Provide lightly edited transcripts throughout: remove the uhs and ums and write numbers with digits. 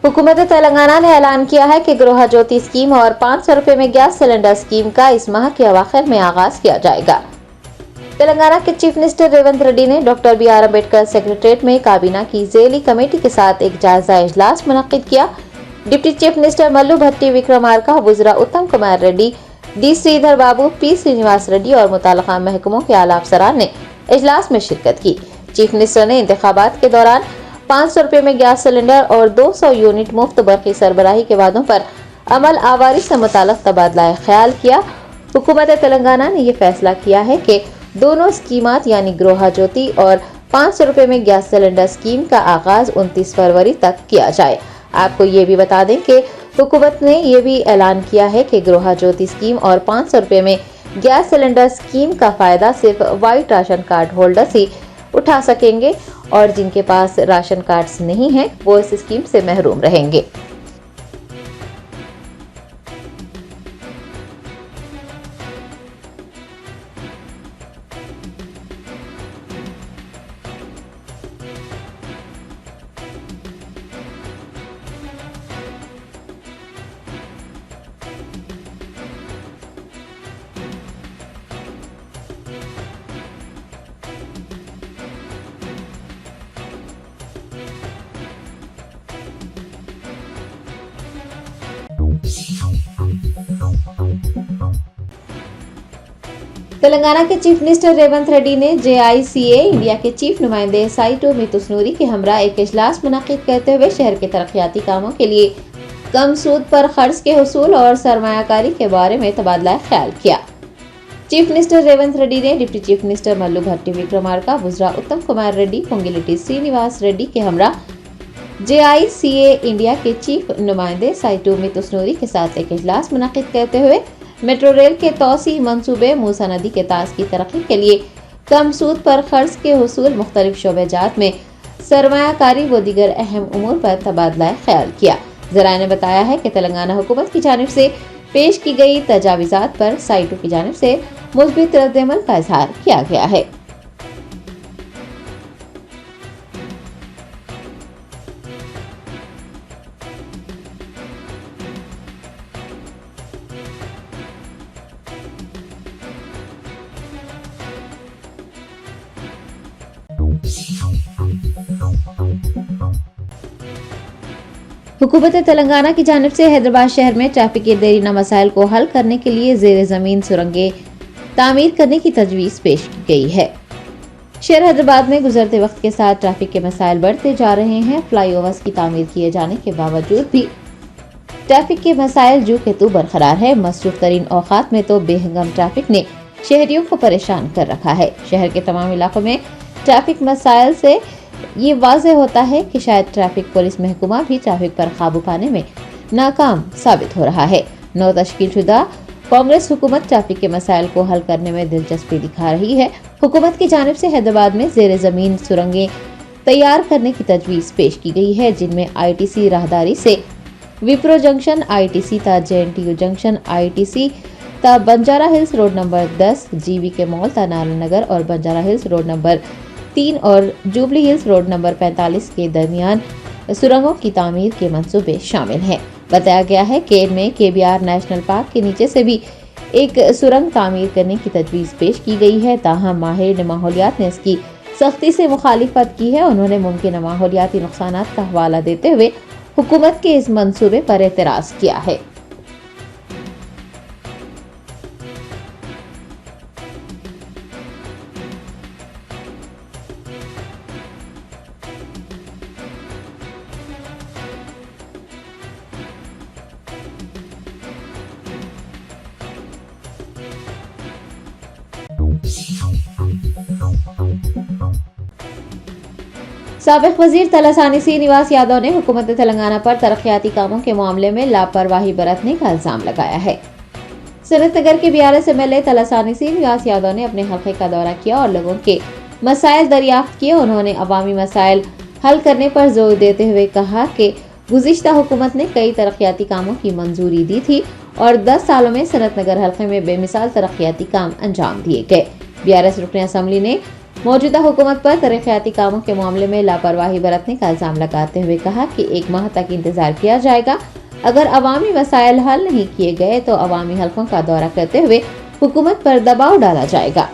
हुकूमत तेलंगाना ने ऐलान किया है कि गृह ज्योति स्कीम और 500 रुपए में गैस सिलेंडर स्कीम का इस माह के अवाखिर में आगाज किया जाएगा। तेलंगाना के चीफ मिनिस्टर रेवंत रेड्डी ने doctor B R Ambedkar secretariat में काबीना की ज़ेली कमेटी के साथ एक जायजा इजलास मुनक्किद किया। डिप्टी चीफ मिनिस्टर मल्लू भट्टी विक्रमार्का, वज़ीर उत्तम कुमार रेड्डी, डी श्रीधर बाबू, पी श्रीनिवास रेड्डी और मुताल्लिका महकमों के आला अफसरान ने इजलास में शिरकत की। चीफ मिनिस्टर ने इंतखाबात के दौरान 500 रुपए में गैस सिलेंडर और 200 यूनिट मुफ्त बरक़ी सरबराही के वादों पर अमल आवारी से मुताल्लिक़ तबादला ख्याल किया। हुकूमत तेलंगाना ने यह फैसला किया है कि दोनों स्कीमात यानी गृह ज्योति और 500 रुपए में गैस सिलेंडर स्कीम का आगाज 29 फरवरी तक किया जाए। आपको ये भी बता दें कि हुकूमत ने यह भी ऐलान किया है कि गृह ज्योति स्कीम और 500 रुपए में गैस सिलेंडर स्कीम का फायदा सिर्फ वाइट राशन कार्ड होल्डर्स ही उठा सकेंगे और जिनके पास राशन कार्ड्स नहीं हैं वो इस स्कीम से महरूम रहेंगे। तेलंगाना के चीफ मिनिस्टर रेवंत रेड्डी ने JICA इंडिया के चीफ नुमाइंदे साइटो मितुस्नूरी के हमरा एक इजलास मुनक्किद करते हुए शहर के तरक्याती कामों के लिए कम सूद पर कर्ज के हुसूल और सरमायाकारी के बारे में तबादला ख्याल किया। चीफ मिनिस्टर रेवंत रेड्डी ने डिप्टी चीफ मिनिस्टर मल्लू भट्टी विक्रमार्का, वज़ीर उत्तम कुमार रेड्डी, पोंगिलेटी श्रीनिवास रेड्डी के हमरा JICA इंडिया के चीफ नुमाइंदे साइटो मितुस्नूरी के साथ एक इजलास मुनक्किद करते हुए मेट्रो रेल के तौसी मंसूबे, मूसा नदी के ताज की तरक्की के लिए कम सूद पर कर्ज के हुसूल, मुख्तलिफ शोबेजात में सरमायाकारी व दीगर अहम उमूर पर तबादला ख्याल किया। ज़राए ने बताया है कि तेलंगाना हुकूमत की जानिब से पेश की गई तजावीज़ात पर साइटों की जानिब से मुस्बित रद्द-ए-अमल का इजहार किया गया है। हुकूमत तेलंगाना की जानिब से हैदराबाद शहर में ट्रैफिक के देरीना मसाइल को हल करने के लिए ज़ेर ज़मीन सुरंगें तामीर करने की तजवीज़ पेश की गई है। शहर हैदराबाद में गुजरते वक्त के साथ ट्रैफिक के मसाइल बढ़ते जा रहे हैं। फ्लाईओवर्स की तामीर किए जाने के बावजूद भी ट्रैफिक के मसाइल जो के तू बरकरार है। मसरूफ तरीन औकात में तो बेहंगम ट्रैफिक ने शहरियों को परेशान कर रखा है। शहर के तमाम इलाकों में ट्रैफिक मसाइल से ये वाज़ेह होता है कि शायद ट्रैफिक पुलिस महकमा भी ट्रैफिक पर काबू पाने में नाकाम साबित हो रहा है। नौ तश्कील शुदा कांग्रेस हुकूमत ट्रैफिक के मसाइल को हल करने में दिलचस्पी दिखा रही है। हुकूमत की जानिब से हैदराबाद में ज़ेर ज़मीन सुरंगें तैयार करने की तजवीज़ पेश की गई है, जिनमें ITC राहदारी से विप्रो जंक्शन, ITC ता JNTU जंक्शन, ITC ता Banjara hills road number 10, GVK mall ता नारायण नगर और बंजारा हिल्स रोड नंबर 3 और जुबली हिल्स रोड नंबर 45 के दरमियान सुरंगों की तामीर के मंसूबे शामिल हैं। बताया गया है कि इनमें KBR नेशनल पार्क के नीचे से भी एक सुरंग तामीर करने की तजवीज़ पेश की गई है। ताहम माहिर माहौलियात ने इसकी सख्ती से मुखालिफत की है। उन्होंने मुमकिन माहौलियाती नुकसानात का हवाला देते हुए हुकूमत के इस मंसूबे पर एतराज़ किया है। साबिक वजीर तलासानी श्रीनिवास यादव ने हुकूमत तेलंगाना पर तरक्याती कामों के मामले में लापरवाही बरतने का इल्जाम लगाया है। सनत नगर के BRS MLA तलासानी श्रीनिवास यादव ने अपने हल्के का दौरा किया और लोगों के मसाइल दरियाफ्त किए। उन्होंने अवामी मसाइल हल करने पर जोर देते हुए कहा कि गुज़िश्ता हुकूमत ने कई तरक्याती कामों की मंजूरी दी थी और 10 सालों में सनत नगर हल्के में बेमिसाल तरक्याती काम अंजाम दिए गए। BRS रुकन असम्बली ने मौजूदा हुकूमत पर तरक्याती कामों के मामले में लापरवाही बरतने का इल्जाम लगाते हुए कहा कि 1 माह तक इंतजार किया जाएगा। अगर अवामी मसाइल हल नहीं किए गए तो अवामी हलकों का दौरा करते हुए हुकूमत पर दबाव डाला जाएगा।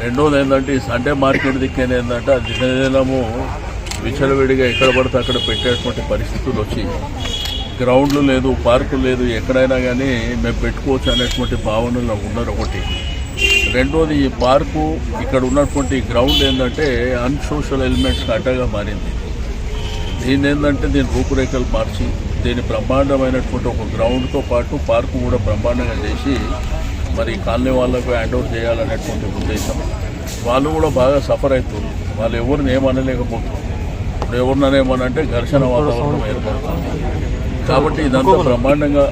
రెండోది ఏంటంటే ఈ సండే మార్కెట్ దిక్కేది ఏంటంటే అది దినదినము విచ్చలవిడిగా ఎక్కడ పడితే అక్కడ పెట్టేటువంటి పరిస్థితులు వచ్చి గ్రౌండ్లు లేదు, పార్కులు లేదు, ఎక్కడైనా కానీ మేము పెట్టుకోవచ్చు అనేటువంటి భావనలో ఉన్నారు ఒకటి. రెండోది ఈ పార్కు ఇక్కడ ఉన్నటువంటి గ్రౌండ్ ఏంటంటే అన్సోషల్ ఎలిమెంట్స్కి అడ్డగా మారింది. దీని ఏంటంటే దీని రూపురేఖలు మార్చి దీని బ్రహ్మాండమైనటువంటి ఒక గ్రౌండ్తో పాటు పార్కు కూడా బ్రహ్మాండంగా చేసి మరి కాలనీ వాళ్ళకు హ్యాండ్ ఓవర్ చేయాలనేటువంటి ఉద్దేశం. వాళ్ళు కూడా బాగా సఫర్ అవుతుంది. వాళ్ళు ఎవరిని ఏమనలేకపోతున్నారు. ఇప్పుడు ఎవరిననేమనంటే ఘర్షణ వాతావరణం ఏర్పడుతుంది. కాబట్టి ఇదంతా బ్రహ్మాండంగా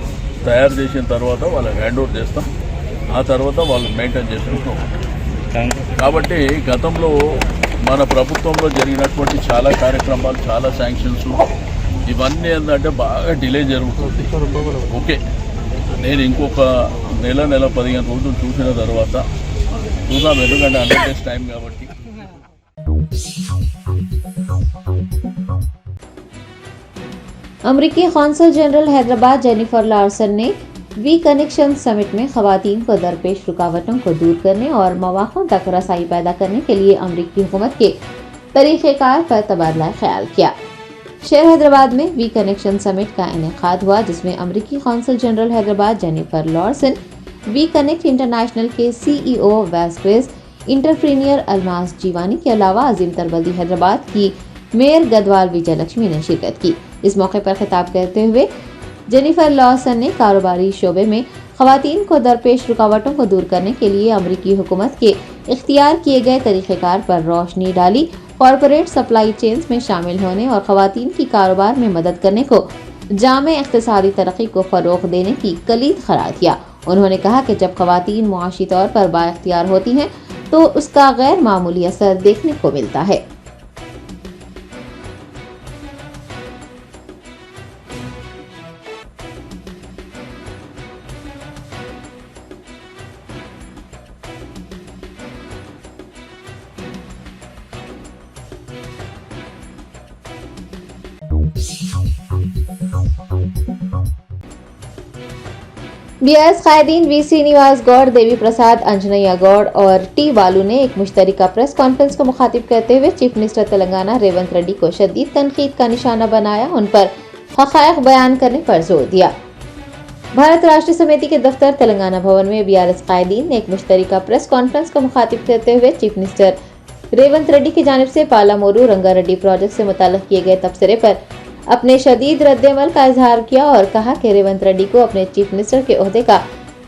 తయారు చేసిన తర్వాత వాళ్ళకి హ్యాండ్ ఓవర్ చేస్తాం. ఆ తర్వాత వాళ్ళు మెయింటైన్ చేసుకుంటాం. కాబట్టి గతంలో మన ప్రభుత్వంలో జరిగినటువంటి చాలా కార్యక్రమాలు, చాలా శాంక్షన్స్ ఇవన్నీ ఏంటంటే బాగా డిలే జరుగుతుంది. ఓకే, నేను ఇంకొక నెల 15 రోజులు చూసిన తర్వాత చూద్దాం, ఎందుకంటే 100 days టైం కాబట్టి. अमरीकी consul general Hyderabad Jennifer Larsen ने वी कनेक्शन समिट में खवातीन को दरपेश रुकावटों को दूर करने और मौक़ों तक रसाई पैदा करने के लिए अमरीकी हुकूमत के तरीक़ेकार पर तबादला ख्याल किया। शहर हैदराबाद में वी कनेक्शन समिट का इनेकाद हुआ, जिसमें अमरीकी consul general Hyderabad Jennifer Larsen, we connect international के CEO Vasquez, entrepreneur Almas Jiwani के अलावा अजीम तरबल्दी हैदराबाद की मेयर गदवाल विजयलक्ष्मी ने शिरकत की। इस मौके पर खिताब करते हुए जेनिफर लॉसन ने कारोबारी शोबे में खवातीन को दरपेश रुकावटों को दूर करने के लिए अमरीकी हुकूमत के इख्तियार किए गए तरीक़ेकार पर रोशनी डाली। कॉरपोरेट सप्लाई चेन्स में शामिल होने और खवातीन की कारोबार में मदद करने को जामे इक़्तिसादी तरक्की को फ़रोग़ देने की कलीद करार दिया। उन्होंने कहा कि जब खवातीन मुआशी तौर पर बाइख्तियार होती हैं तो उसका गैर मामूली असर देखने को मिलता है। बीआरएस कायदीन वी श्रीनिवास गौड़, देवी प्रसाद, अंजनैया गौड़ और टी बालू ने एक मुश्तरका प्रेस कॉन्फ्रेंस को मुखातिब करते हुए चीफ मिनिस्टर तेलंगाना रेवंत रेड्डी को शदीद तनकीद का निशाना बनाया, उन पर हक़ाइक़ बयान करने पर जोर दिया। भारत राष्ट्र समिति के दफ्तर तेलंगाना भवन में बीआरएस कायदीन ने एक मुश्तरका प्रेस कॉन्फ्रेंस को मुखातिब करते हुए चीफ मिनिस्टर रेवंत रेड्डी की जानिब से पालामोरू रंगारेड्डी प्रोजेक्ट से मुताल्लिक़ किए गए तबसरे पर अपने शदीद रद्द-ए-अमल का इजहार किया और कहा कि रेवंत रेड्डी को अपने चीफ मिनिस्टर के ओहदे का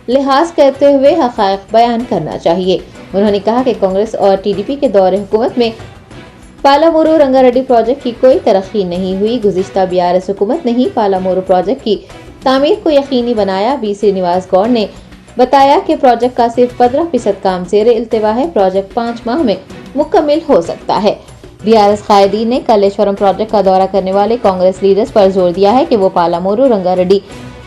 लिहाज करते हुए हक़ाइक़ बयान करना चाहिए। उन्होंने कहा कि कांग्रेस और टीडीपी के दौरे हुकूमत में पालामोरू रंगारेड्डी प्रोजेक्ट की कोई तरक्की नहीं हुई। गुज़िश्ता बीआरएस हुकूमत ने ही पालामोरू प्रोजेक्ट की तामीर को यकीनी बनाया। वी श्रीनिवास गौड़ ने बताया कि प्रोजेक्ट का सिर्फ 15% काम ज़ेर इल्तिवा है। प्रोजेक्ट 5 माह में मुकम्मल हो सकता है। बीआरएस कायदीन ने कलेश्वरम प्रोजेक्ट का दौरा करने वाले कांग्रेस लीडर्स पर जोर दिया है कि वो पालामोरू रंगारेड्डी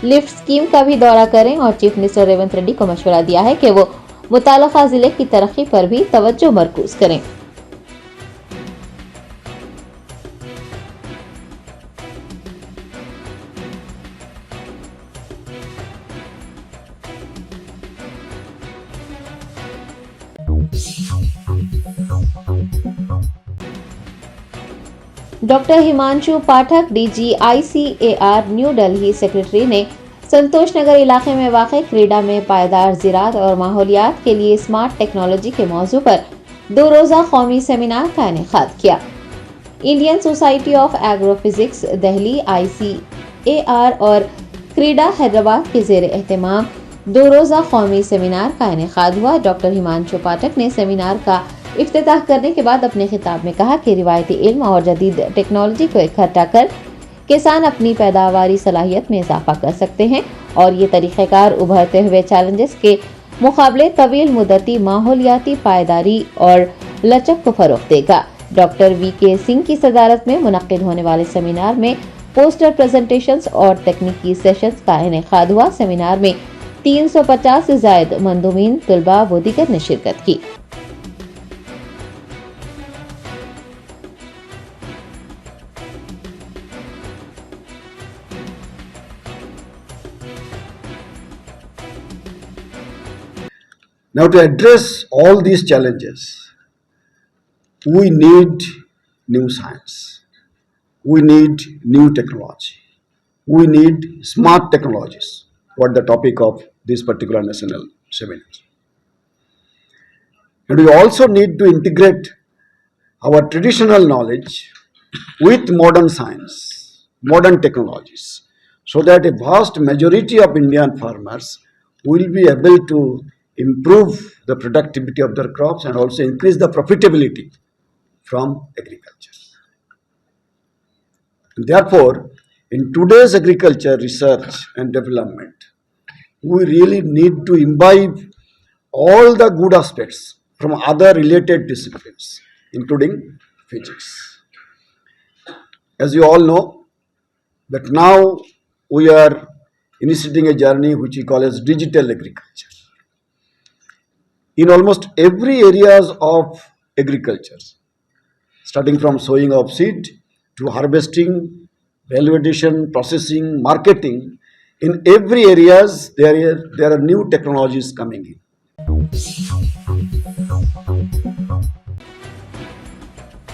लिफ्ट स्कीम का भी दौरा करें और चीफ मिनिस्टर रेवंत रेड्डी को मशवरा दिया है कि वो मुताल्लिक़ा जिले की तरक्की पर भी तवज्जो मरकूज करें। डॉक्टर हिमांशु पाठक, DGICAR न्यू दिल्ली सेक्रेटरी ने संतोष नगर इलाके में वाक़े क्रीडा में पायदार ज़राअत और माहौलियात के लिए स्मार्ट टेक्नोलॉजी के मौजू पर 2 रोज़ा कौमी सेमिनार का इनेकाद किया। Indian society of agrophysics Delhi ICAR और क्रीडा हैदराबाद के ज़ेर एहतमाम 2 रोज़ा कौमी सेमिनार का इनेकाद हुआ। डॉक्टर हिमांशु पाठक ने सेमिनार का इफ्तिताह करने के बाद अपने खिताब में कहा कि रिवायती इल्म और जदीद टेक्नोलॉजी को इकट्ठा कर किसान अपनी पैदावारी सलाहियत में इजाफा कर सकते हैं और ये तरीक़ेकार उभरते हुए चैलेंजेस के मुकाबले तवील मुद्दती माहौलियाती पायदारी और लचक को फ़रोग़ देगा। डॉक्टर VK सिंह की सदारत में मुनक्किद होने वाले सेमिनार में पोस्टर प्रेजेंटेशंस और तकनीकी सेशंस का इनेकाद हुआ। सेमिनार में 350 से ज्यादा मंदुमीन, तुलबा व दीगर ने शिरकत की। Now, to address all these challenges, we need new science, we need new technology, we need smart technologies. What the topic of this particular national seminar. And we also need to integrate our traditional knowledge with modern science, modern technologies, so that a vast majority of Indian farmers will be able to improve the productivity of their crops and also increase the profitability from agriculture. Therefore, in today's agriculture research and development, we really need to imbibe all the good aspects from other related disciplines, including physics. As you all know, that now we are initiating a journey which we call as digital agriculture. In almost every areas of agriculture, starting from sowing of seed to harvesting, value addition, processing, marketing, in every areas there are new technologies coming in.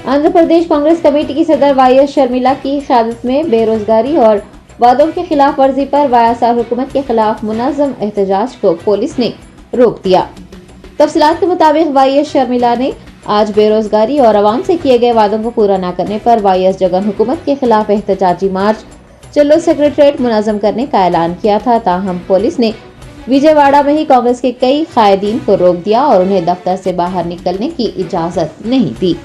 Andhra Pradesh Congress committee की सदर Y Sharmila की क़यादत में बेरोजगारी और वादों की खिलाफ वर्जी पर वाईएसआर हुकूमत के खिलाफ मुनज़्ज़म एहतजाज को पुलिस ने रोक दिया। तफसीलात के मुताबिक वाई शर्मिला ने आज बेरोजगारी और आवाम से किए गए वादों को पूरा न करने पर वाईएस जगन हुकूमत के खिलाफ एहतजाजी मार्च चलो सेक्रेटरीट मुनज़्ज़म करने का ऐलान किया था। ताहम पुलिस ने विजयवाड़ा में ही कांग्रेस के कई कायदीन को रोक दिया और उन्हें दफ्तर से बाहर निकलने की इजाजत नहीं दी।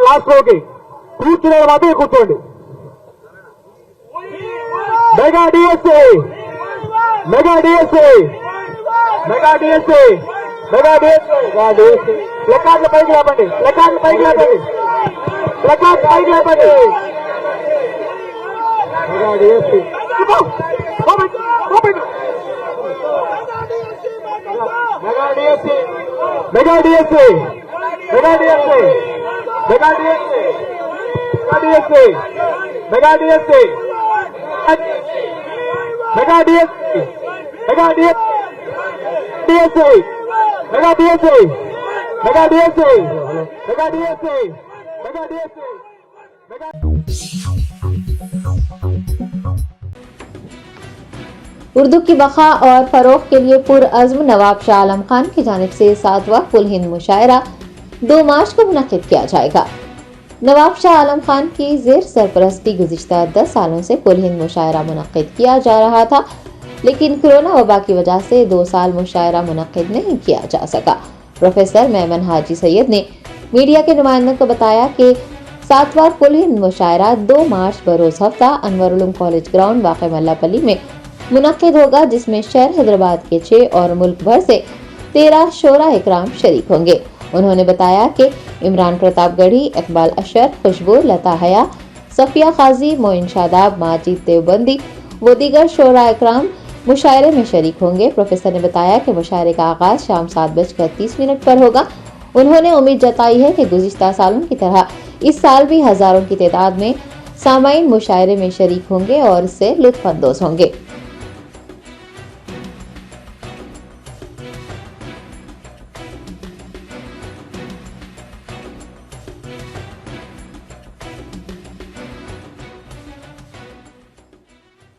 లాస్ట్ లోకి కూర్చునే మాత్రమే కూర్చోండి. Mega DSC mega DSC mega DSC mega DSC ప్లకార్డుల పైకి లేపండి, ప్లకార్డుల పైకి లేపండి, ప్లకార్డు పైకి లేపండి. Mega DSC mega DSC mega DSC mega DSC mega DSC mega DSC mega DSC mega DSC mega DSC mega DSC mega DSC mega DSC Urdu की बका और फरोग के लिए पुरअज़्म नवाब शाह आलम खान की जानिब से 7वां कुल हिंद मुशायरा 2 मार्च को मुनक़्क़िद किया जाएगा। नवाब शाह आलम खान की ज़ेर सरपरस्ती गुज़िश्ता 10 सालों से कुल हिंद मुशायरा मुनक़्क़िद किया जा रहा था, लेकिन कोरोना वबा की वजह से 2 साल मुशायरा मुनक़्क़िद नहीं किया जा सका। प्रोफेसर मेमन हाजी सैयद ने मीडिया के नुमाइंदों को बताया कि 7वां कुल हिंद मुशायरा 2 मार्च बरोज़ हफ्ता अनवर उलूम कॉलेज ग्राउंड वाक़ मल्लापल्ली में मुनक़्क़िद होगा, जिसमें शहर हैदराबाद के 6 और मुल्क भर से 13 शोरा इकराम शरीक होंगे। उन्होंने बताया कि इमरान प्रतापगढ़ी, इकबाल अशर, खुशबू, लता हया, सफिया काजी, मोइन शादाब, माजिद देवबंदी व दीगर शोरा इकराम मुशायरे में शरीक होंगे। प्रोफेसर ने बताया कि मुशायरे का आगाज शाम 7:30 पर होगा। उन्होंने उम्मीद जताई है कि गुज़िश्ता सालों की तरह इस साल भी हजारों की तादाद में सामाईन मुशायरे में शरीक होंगे और इससे लुत्फ़ अंदोज़ होंगे।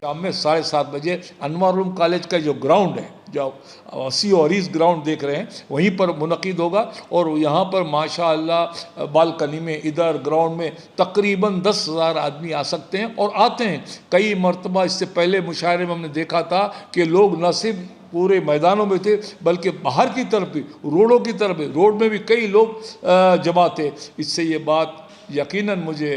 शाम में 7:30 बजे अनवर उलूम कॉलेज का जो ग्राउंड है, जो 80 और इस ग्राउंड देख रहे हैं, वहीं पर मुनक़्क़िद होगा। और यहाँ पर माशाअल्लाह बालकनी में, इधर ग्राउंड में तकरीबन 10,000 आदमी आ सकते हैं और आते हैं। कई मरतबा इससे पहले मुशायरे में हमने देखा था कि लोग न सिर्फ पूरे मैदानों में थे बल्कि बाहर की तरफ भी, रोडों की तरफ भी, रोड में भी कई लोग जमा थे। इससे ये बात यकीनन मुझे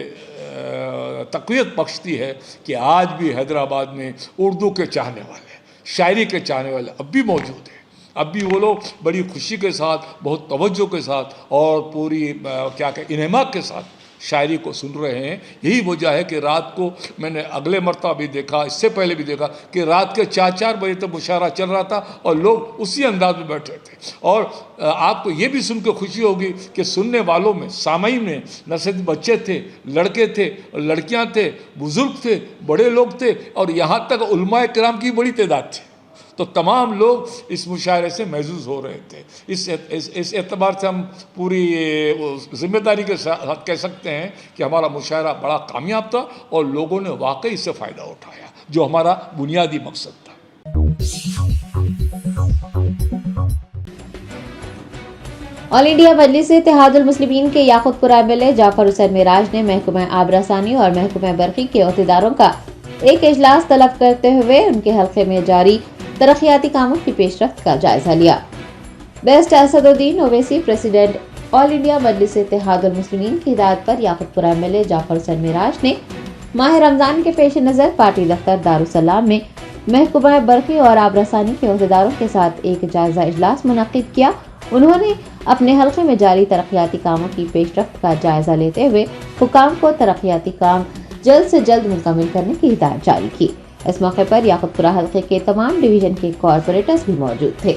तक़वियत बख्शती है कि आज भी हैदराबाद में उर्दू के चाहने वाले, शायरी के चाहने वाले अब भी मौजूद हैं। अब भी वो लोग बड़ी खुशी के साथ, बहुत तवज्जो के साथ और पूरी इन्हमाक के साथ शायरी को सुन रहे हैं। यही वजह है कि रात को मैंने अगले मरतबा भी देखा, इससे पहले भी देखा कि रात के 4-4 बजे तक मुशायरा चल रहा था और लोग उसी अंदाज में बैठे थे। और आपको ये भी सुन के खुशी होगी कि सुनने वालों में, सामईन में न सिर्फ बच्चे थे, लड़के थे, लड़कियां थे, बुजुर्ग थे, बड़े लोग थे और यहाँ तक उलमाए किराम की बड़ी तादाद थी। तो तमाम लोग इस मुशायरे से महजूज हो रहे थे। इस एतबार से हम पूरी जिम्मेदारी के साथ कह सकते हैं कि हमारा मुशायरा बड़ा कामयाब था और लोगों ने वाकई इससे फ़ायदा उठाया, जो हमारा बुनियादी मकसद था। ऑल इंडिया मजलिस इत्तेहादुल मुस्लिमीन के याकूतपुरा एमएलए जाफर हुसैन मिराज ने महकमा आबरासानी और महकमा बरकी के अहदेदारों का एक इजलास तलब करते हुए उनके हल्के में जारी तरक्याती कामों की पेशरफ्त का जायजा लिया। बेस्ट Asaduddin Owaisi president all India Majlis Ittehadul Muslimeen की हिदायत पर याकूतपुरा एमएलए जाफर हुसैन मिराज ने माह रमजान के पेश नज़र पार्टी दफ्तर दारुसलाम में महकमा बरकी और आबरासानी के अहदेदारों के साथ एक जायजा इजलास मुनक्किद किया। उन्होंने अपने हल्के में जारी तरक्याती कामों की पेशरफ्त का जायजा लेते हुए हुकाम को तरक्याती काम जल्द से जल्द मुकम्मल करने की हिदायत जारी की। इस मौके पर याकूतपुरा हल्के के तमाम डिवीजन के कॉरपोरेटर्स भी मौजूद थे।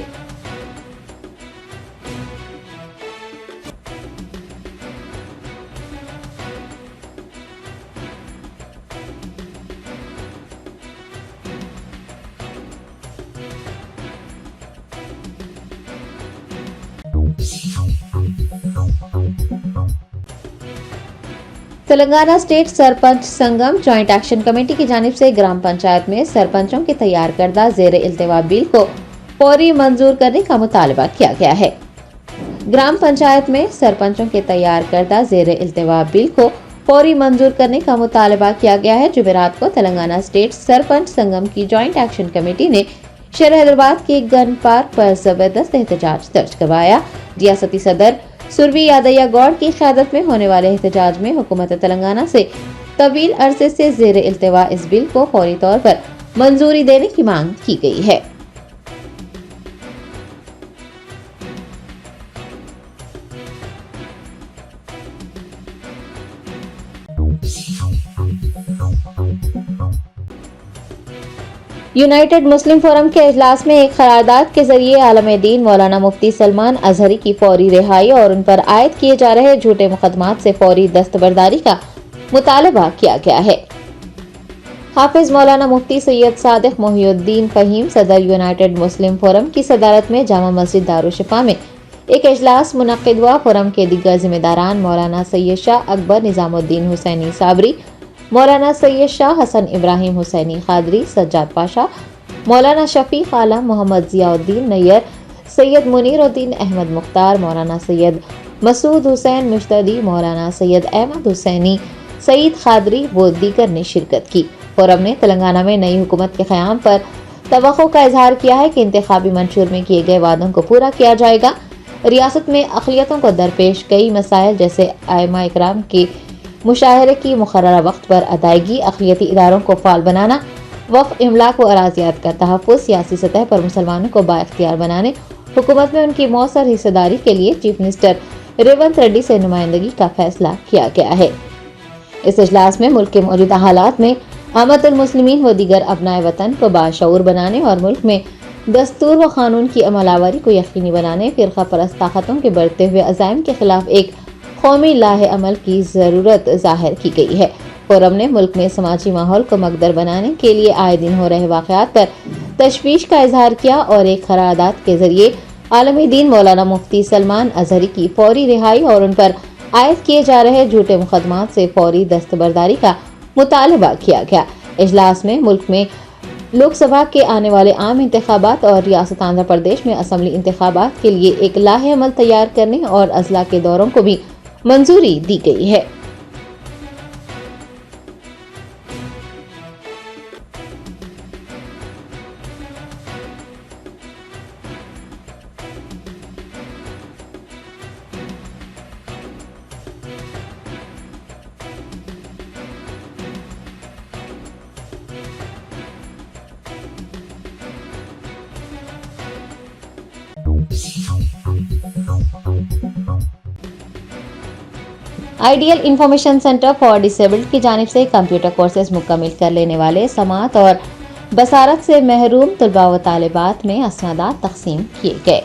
तेलंगाना स्टेट सरपंच संगम जॉइंट एक्शन कमेटी की जानिब से ग्राम पंचायत में सरपंचों के तैयार करदा ज़ेर इल्तिवा बिल को फौरी मंजूर करने का मुतालबा किया गया है। ग्राम पंचायत में सरपंचों के तैयार करदा ज़ेर इल्तिवा बिल को फौरी मंजूर करने का मुतालबा किया गया है। जुमेरात को तेलंगाना स्टेट सरपंच संगम की जॉइंट एक्शन कमेटी ने शहर हैदराबाद के गन पार्क पर जबरदस्त एहतजाज दर्ज करवाया। रियासती सदर सुरवी यादయ్య गौड़ की क़यादत में होने वाले एहतजाज में हुकूमत तेलंगाना से तवील अरसे से ज़ेर इल्तिवा इस बिल को फौरी तौर पर मंजूरी देने की मांग की गई है। यूनाइटेड मुस्लिम फोरम के इजलास में एक करारदाद के जरिए आलम दीन मौलाना मुफ्ती सलमान अजहरी की फौरी रिहाई और उन पर आयद किए जा रहे झूठे मुकदमात से फौरी दस्तबरदारी का मुतालबा किया गया है। हाफिज मौलाना मुफ्ती सैयद सादिक मोहिउद्दीन फहीम सदर यूनाइटेड मुस्लिम फोरम की सदारत में जामा मस्जिद दारुशिफा में एक इजलास मुनक्किद हुआ। फोरम के दीगर जिम्मेदारान मौलाना सैयद शाह अकबर निजामुद्दीन हुसैनी साबरी, मौलाना सैयद शाह हसन इब्राहिम हुसैनी खादरी, सज्जाद पाशा, मौलाना शफीक आलम, मोहम्मद जियाउद्दीन नैयर, सैयद मुनीरुद्दीन अहमद मुख्तार, मौलाना सैयद मसूद हुसैन मुश्तदी, मौलाना सैयद अहमद हुसैनी, सईद खादरी व दीगर ने शिरकत की। फोरम ने तेलंगाना में नई हुकूमत के क़याम पर तवक्को का इजहार किया है कि इंतखाबी मंशूर में किए गए वादों को पूरा किया जाएगा। रियासत में अक़लियतों को दरपेश कई मसाइल जैसे आइमा इकराम के मुशाहरे की मुकर्ररा वक्त पर अदायगी, अक़लियती इदारों को फ़ाल बनाना, वक्फ इमलाक व अराज़ियात का तहफ़्फ़ुज़, सियासी सतह पर मुसलमानों को बाइख्तियार बनाने, हुकूमत में उनकी मौसर हिस्सेदारी के लिए चीफ मिनिस्टर रेवंत रेड्डी से नुमाइंदगी का फैसला किया गया है। इस इजलास में मुल्क के मौजूदा हालात में अमतुल मुस्लिमीन व दीगर अबनाए वतन को बाशऊर बनाने और मुल्क में दस्तूर व कानून की अमलावरी को यकीनी बनाने, फ़िरक़ा परस्त ताकतों के बढ़ते हुए अज़ाइम के खिलाफ एक कौमी लाहे अमल की ज़रूरत ज़ाहिर की गई है। फोरम ने मुल्क में समाजी माहौल को मकदर बनाने के लिए आए दिन हो रहे वाक़यात पर तशवीश का इजहार किया और एक करारदाद के जरिए आलमी दीन मौलाना मुफ्ती सलमान अजहरी की फौरी रिहाई और उन पर आयद किए जा रहे झूठे मुकदमात से फौरी दस्तबरदारी का मुतालबा किया गया। इजलास में मुल्क में लोकसभा के आने वाले आम इंतखाबात और रियासत आंध्र प्रदेश में असम्बली इंतखाबात के लिए एक लाहे अमल तैयार करने और अजला के दौरों को भी मंजूरी दी गई है। Ideal information centre for disabled की जानिब से कंप्यूटर कोर्सेज मुकम्मल कर लेने वाले समात और बसारत से महरूम तलबा व तालिबात में असनादात तकसीम किए गए।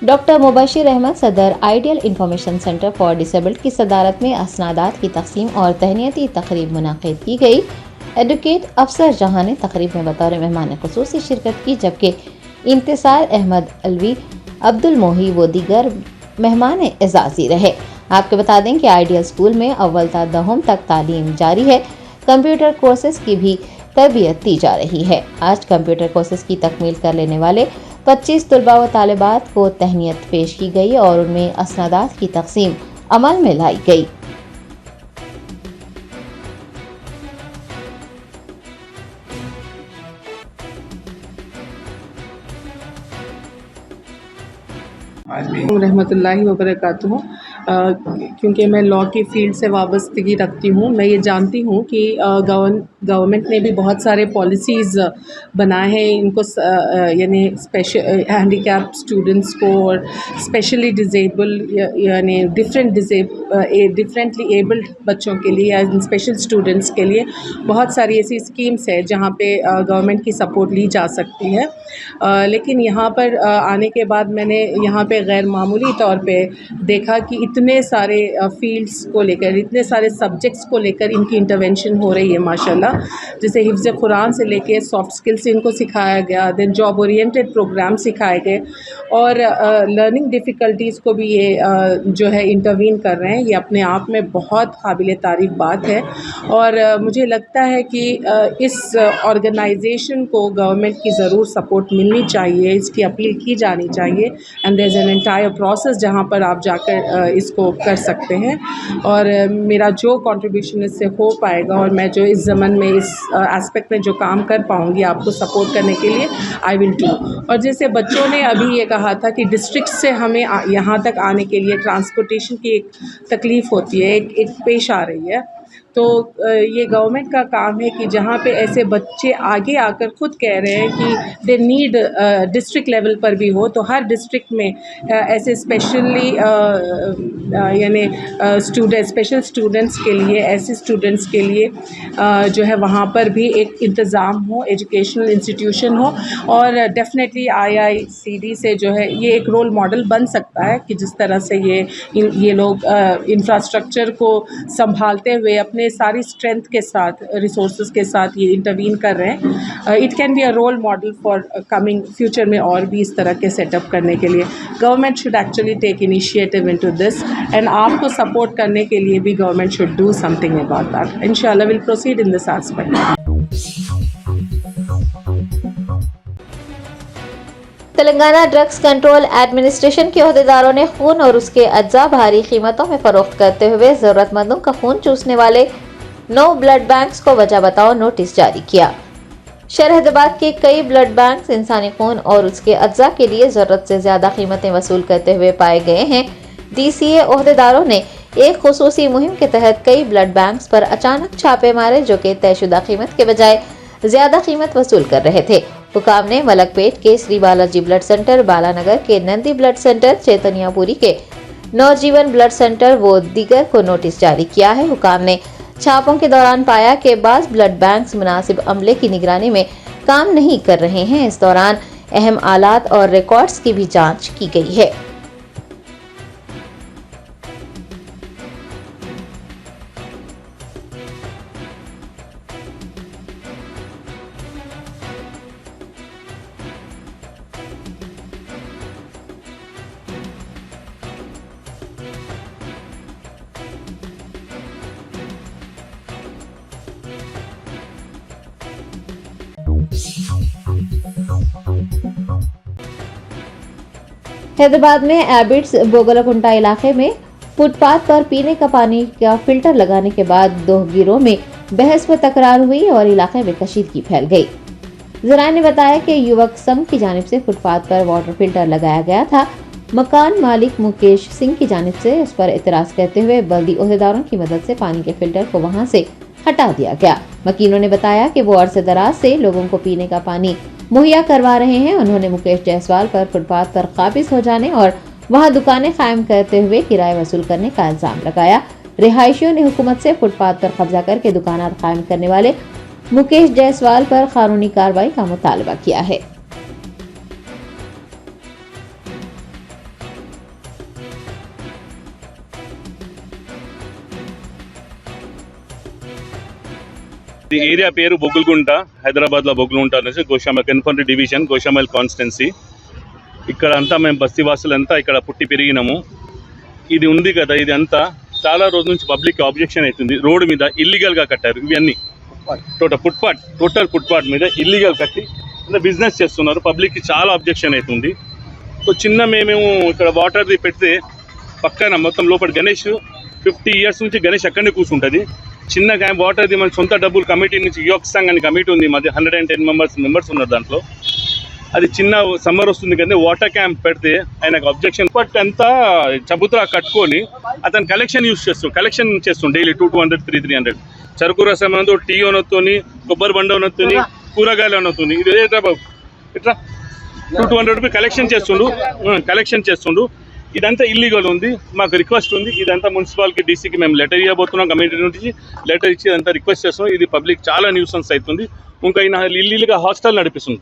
डॉक्टर मुबशिर अहमद सदर ideal information centre for disabled की सदारत में असनादात की तकसीम और तहनीती तकरीब मुनाकिद की गई। एडवोकेट अफसर जहां ने तकरीब में बतौर मेहमान खुसूसी शिरकत की, जबकि इंतसार अहमद अलवी, अब्दुल मोही व दीगर मेहमान एजाजी रहे। आपको बता दें कि आइडियल स्कूल में अव्वल ता दहम तक तालीम जारी है। कंप्यूटर कोर्सेज की भी तरबियत दी जा रही है। आज कंप्यूटर कोर्सेज की तकमील कर लेने वाले 25 तलबा व तालिबात को तहनीत पेश की गई और उनमें असनादात की तकसीम अमल में लाई गई। रहमतुल्लाहि व बरकातुहू। क्योंकि मैं लॉ की फील्ड से वाबस्तगी रखती हूँ, मैं ये जानती हूँ कि गवर्नमेंट ने भी बहुत सारे पॉलिसीज़ बनाए हैं इनको यानी स्पेशल हैंडीकैप स्टूडेंट्स को और स्पेशली डिसेबल यानी डिफरेंटली एबल्ड बच्चों के लिए या स्पेशल स्टूडेंट्स के लिए बहुत सारी ऐसी स्कीम्स है जहाँ पे गवर्नमेंट की सपोर्ट ली जा सकती है। लेकिन यहाँ पर आने के बाद मैंने यहाँ पे गैर मामूली तौर पे देखा कि इतने सारे फील्ड्स को लेकर, इतने सारे सब्जेक्ट्स को लेकर इनकी इंटरवेंशन हो रही है माशाल्लाह। जैसे हिफ्ज़ कुरान से लेके सॉफ्ट स्किल्स इनको सिखाया गया, देन जॉब ओरिएंटेड प्रोग्राम सिखाए गए और लर्निंग डिफ़िकल्टीज़ को भी ये जो है इंटरवीन कर रहे हैं। ये अपने आप में बहुत काबिल तारीफ़ बात है और मुझे लगता है कि इस ऑर्गेनाइजेशन को गवर्नमेंट की ज़रूर सपोर्ट मिलनी चाहिए, इसकी अपील की जानी चाहिए and there is an entire process जहाँ पर आप जाकर इसको कर सकते हैं। और मेरा जो कंट्रीब्यूशन इससे हो पाएगा और मैं जो इस ज़मन में इस एस्पेक्ट में जो काम कर पाऊँगी आपको सपोर्ट करने के लिए आई विल डू। और जैसे बच्चों ने अभी ये कहा था कि डिस्ट्रिक्ट से हमें यहाँ तक आने के लिए ट्रांसपोर्टेशन की एक तकलीफ़ होती है, एक पेश आ रही है। तो ये गवर्नमेंट का काम है कि जहाँ पे ऐसे बच्चे आगे आकर ख़ुद कह रहे हैं कि दे नीड डिस्ट्रिक्ट लेवल पर भी हो, तो हर डिस्ट्रिक्ट में ऐसे स्पेशली यानी स्पेशल स्टूडेंट्स के लिए, ऐसे स्टूडेंट्स के लिए जो है वहाँ पर भी एक इंतज़ाम हो, एजुकेशनल इंस्टीट्यूशन हो। और डेफिनेटली IICD से जो है ये एक रोल मॉडल बन सकता है कि जिस तरह से ये लोग इंफ्रास्ट्रक्चर को संभालते हुए अपने सारी स्ट्रेंथ के साथ, रिसोर्सेज के साथ ये इंटरवीन कर रहे हैं। It can be a role model for coming future में और भी इस तरह के सेटअप करने के लिए। Government should actually take initiative into this and आपको सपोर्ट करने के लिए भी government should do something about that. इंशाल्लाह will proceed in this aspect. Telangana drugs control administration के अहदेदारों ने खून और उसके अज्जा भारी कीमतों में फरोख्त करते हुए जरूरतमंदों का खून चूसने वाले 9 ब्लड बैंक्स को वजह बताओ नोटिस जारी किया। शहर हैदराबाद के कई ब्लड बैंक्स इंसानी खून और उसके अज्जा के लिए जरूरत से ज्यादा कीमतें वसूल करते हुए पाए गए हैं। DCA अहदेदारों ने एक खुसूसी मुहिम के तहत कई ब्लड बैंक्स पर अचानक छापे मारे जो कि तयशुदा कीमत के बजाय ज्यादा कीमत वसूल कर रहे थे। हुकाम ने मलकपेट के श्री बालाजी ब्लड सेंटर, बालानगर के नंदी ब्लड सेंटर, चैतन्यापुरी के नवजीवन ब्लड सेंटर व दीगर को नोटिस जारी किया है। हुकाम ने छापों के दौरान पाया कि बाज़ ब्लड बैंक्स मुनासिब अमले की निगरानी में काम नहीं कर रहे हैं। इस दौरान अहम आलात और रिकॉर्ड्स की भी जांच की गई है। हैदराबाद में एबिट्स बोगलाकुंटा इलाके में फुटपाथ पर पीने का पानी का फिल्टर लगाने के बाद 2 गिरोह में बहस व तकरार हुई और इलाके में कशीदगी फैल गई। जराये ने बताया कि युवक संघ की जानिब से फुटपाथ पर वाटर फिल्टर लगाया गया था। मकान मालिक मुकेश सिंह की जानिब से इस पर एतराज करते हुए बल्दी ओहदेदारों की मदद से पानी के फिल्टर को वहां से हटा दिया गया। मकीनों ने बताया कि वो अरसे दराज से लोगों को पीने का पानी मुहैया करवा रहे हैं। उन्होंने मुकेश जायसवाल पर फुटपाथ पर काबिज हो जाने और वहां दुकानें कायम करते हुए किराए वसूल करने का इल्जाम लगाया। रिहायशियों ने हुकूमत से फुटपाथ पर कब्जा करके दुकानात कायम करने वाले मुकेश जायसवाल पर कानूनी कार्रवाई का मुतालबा किया है। ఈ ఏరియా పేరు బొగ్గులగుంట, హైదరాబాద్లో బొగ్గులగుంట అనేసి Goshamahal confirm division, Goshamahal constituency. ఇక్కడ అంతా మేము బస్తీవాసులంతా ఇక్కడ పుట్టి పెరిగినాము. ఇది ఉంది కదా, ఇది అంతా చాలా రోజుల నుంచి పబ్లిక్ ఆబ్జెక్షన్ అవుతుంది. రోడ్డు మీద ఇల్లీగల్గా కట్టారు ఇవన్నీ. టోటల్ ఫుట్పాత్ మీద ఇల్లీగల్ కట్టి బిజినెస్ చేస్తున్నారు. పబ్లిక్కి చాలా ఆబ్జెక్షన్ అవుతుంది. సో చిన్న మేము ఇక్కడ వాటర్ది పెడితే పక్కన మొత్తం లోపల గణేష్ 50 years నుంచి గణేష్ అక్కడనే కూర్చుంటుంది. చిన్న వాటర్ది మన సొంత డబ్బులు కమిటీ నుంచి యువక్ సంఘ్ అని కమిటీ ఉంది, మాది 110 మెంబర్స్ ఉన్నారు దాంట్లో. అది చిన్న సమ్మర్ వస్తుంది కదా, వాటర్ క్యాంప్ పెడితే ఆయనకు అబ్జెక్షన్. బట్ అంతా చబుతరా కట్టుకొని అతను కలెక్షన్ చేస్తుండే డైలీ 200, 300. చెరుకు రసం అనొద్దు, టీ అనొత్తుని, కొబ్బరి బండ అనొత్తుని, కూరగాయలు అనొత్తుని, ఇది ఇట్లా 200 రూపీ కలెక్షన్ చేస్తుండు. ఇదంతా ఇల్లీగల్ ఉంది. మాకు రిక్వెస్ట్ ఉంది, ఇదంతా మున్సిపాలిటీ డీసీకి మేము లెటర్ ఇవ్వబోతున్నాం. కమిటీ నుంచి లెటర్ ఇచ్చి ఇదంతా రిక్వెస్ట్ చేస్తున్నాం. ఇది పబ్లిక్ చాలా న్యూసెన్స్ అవుతుంది. ఇంకా ఈయన ఇల్లీగల్గా హాస్టల్ నడిపిస్తుంది,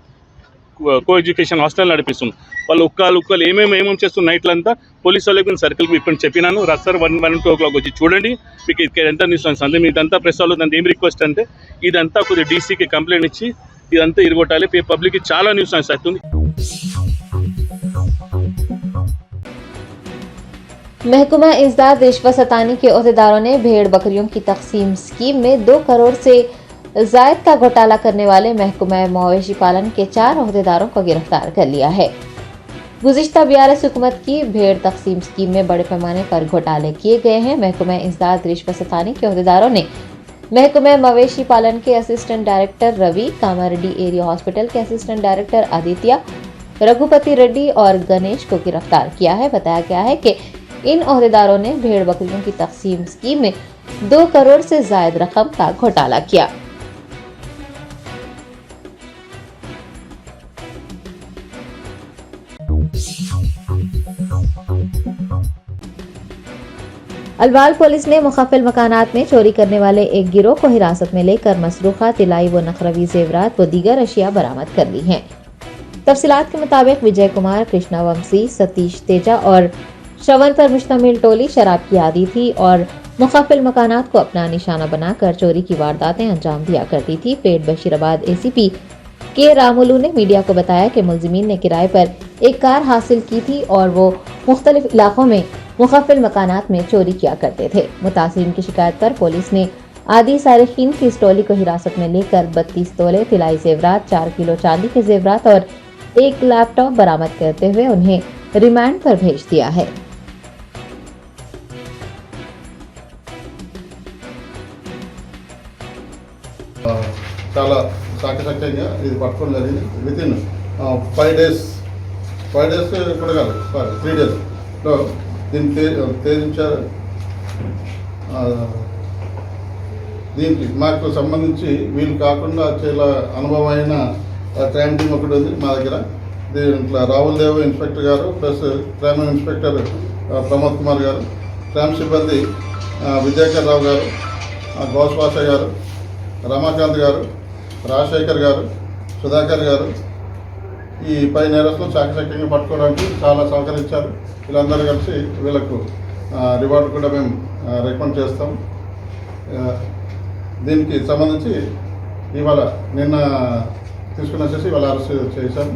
కో ఎడ్యుకేషన్ హాస్టల్ నడిపిస్తుంది. వాళ్ళు ఉక్కలు ఏమేమి చేస్తున్నారు నైట్లంతా. పోలీసు వాళ్ళకి సర్కిల్కి ఇప్పుడు చెప్పినాను, రాస్తారు 1-2 o'clock వచ్చి చూడండి, మీకు ఇక్కడ ఎంత న్యూసెన్స్ అంతే. మీదంతా ప్రెస్ వాళ్ళు దాంతో ఏం రిక్వెస్ట్ అంటే ఇదంతా కొద్దిగా డీసీకి కంప్లైంట్ ఇచ్చి ఇదంతా ఇరగొట్టాలి. పబ్లిక్కి చాలా న్యూసెన్స్ అవుతుంది. महकमा इंसदाद रिश्वत सतानी के ओहदेदारों ने भेड़ बकरियों की तकसीम स्कीम में 2 करोड़ से जायद का घोटाला करने वाले महकमा मवेशी पालन के 4 ओहदेदारों को गिरफ्तार कर लिया है। गुज़िश्ता BRS हुकूमत की भेड़ तकसीम स्कीम में बड़े पैमाने पर घोटाले किए गए हैं। महकमा इंसदाद रिश्वत सतानी के ओहदेदारों ने महकमा मवेशी पालन के assistant director Ravi, Kamareddy area hospital के असिस्टेंट डायरेक्टर आदित्य, रघुपति रेड्डी और गणेश को गिरफ्तार किया है। बताया गया है कि इन ओहदेदारों ने भेड़ बकरियों की तकसीम स्कीम में 2 करोड़ से जायद रकम का घोटाला किया। अलवाल पुलिस ने मुखफिल मकानात में चोरी करने वाले एक गिरोह को हिरासत में लेकर मसरूखा, तिलाई व नखरवी जेवरात व दीगर अशिया बरामद कर ली हैं। तफसीलात के मुताबिक विजय कुमार, कृष्णा वंशी, सतीश तेजा और श्रवण पर मुश्तमिल टोली शराब की आदी थी और मुखफिल मकानात को अपना निशाना बनाकर चोरी की वारदातें अंजाम दिया करती थी। पेट बशीराबाद ACP के रामुलू ने मीडिया को बताया कि मुलजिमीन ने किराए पर एक कार हासिल की थी और वो मुख्तलिफ इलाकों में मुखफिल मकानात में चोरी किया करते थे। मुतासिरीन की शिकायत पर पुलिस ने आदि सारिकीन की इस टोली को हिरासत में लेकर 32 तोले तिलाई जेवरात, 4 किलो चांदी के जेवरात और 1 लैपटॉप बरामद करते हुए उन्हें रिमांड पर भेज दिया है। చాలా సాకచక్యంగా ఇది పట్టుకోవడం జరిగింది. వితిన్ 5 days కూడా కాదు, 3 daysలో దీన్ని తేలించారు. దీనికి మాకు సంబంధించి వీళ్ళు కాకుండా చాలా అనుభవమైన క్రైమ్ టీమ్ ఒకటి ఉంది మా దగ్గర. దీంట్లో రాహుల్ దేవ్ ఇన్స్పెక్టర్ గారు plus crime inspector Pramod Kumar గారు, క్రైమ్ సిబ్బంది విజయకర్ రావు గారు, గౌస్ బాషా గారు, రమాకాంత్ గారు, రాజశేఖర్ గారు, సుధాకర్ గారు ఈ 10 నేరస్తులు చాకచక్యంగా పట్టుకోవడానికి చాలా సహకరించారు. వీళ్ళందరూ కలిసి వీళ్ళకు రివార్డు కూడా మేము రికమెండ్ చేస్తాం. దీనికి సంబంధించి ఇవాళ నిన్న తీసుకుని వచ్చేసి ఇవాళ అరెస్ట్ చేశాం.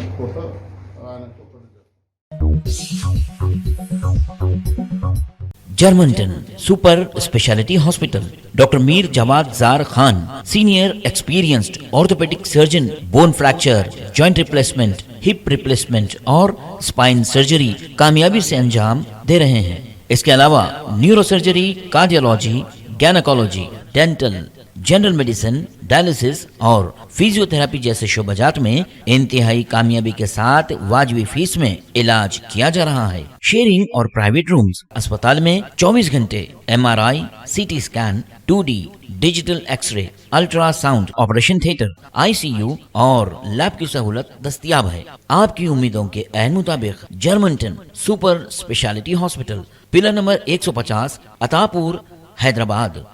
Germanten super speciality hospital, doctor Mir Jawad Zar Khan, senior experienced orthopaedic surgeon, bone fracture, joint replacement, hip replacement और स्पाइन सर्जरी कामयाबी से अंजाम दे रहे हैं। इसके अलावा neuro surgery, cardiology, gynaecology, dental, general medicine, dialysis और फिजियोथेरेपी जैसे शोबाजात में इंतहाई कामयाबी के साथ वाजबी फीस में इलाज किया जा रहा है। शेयरिंग और प्राइवेट रूम्स। अस्पताल में 24 घंटे MRI, CT scan, 2D digital x-ray, ultrasound, operation theatre, ICU और लैब की सहूलत दस्तयाब है। आपकी उम्मीदों के ऐन मुताबिक Germanten super speciality hospital, pillar number 150, Attapur, Hyderabad.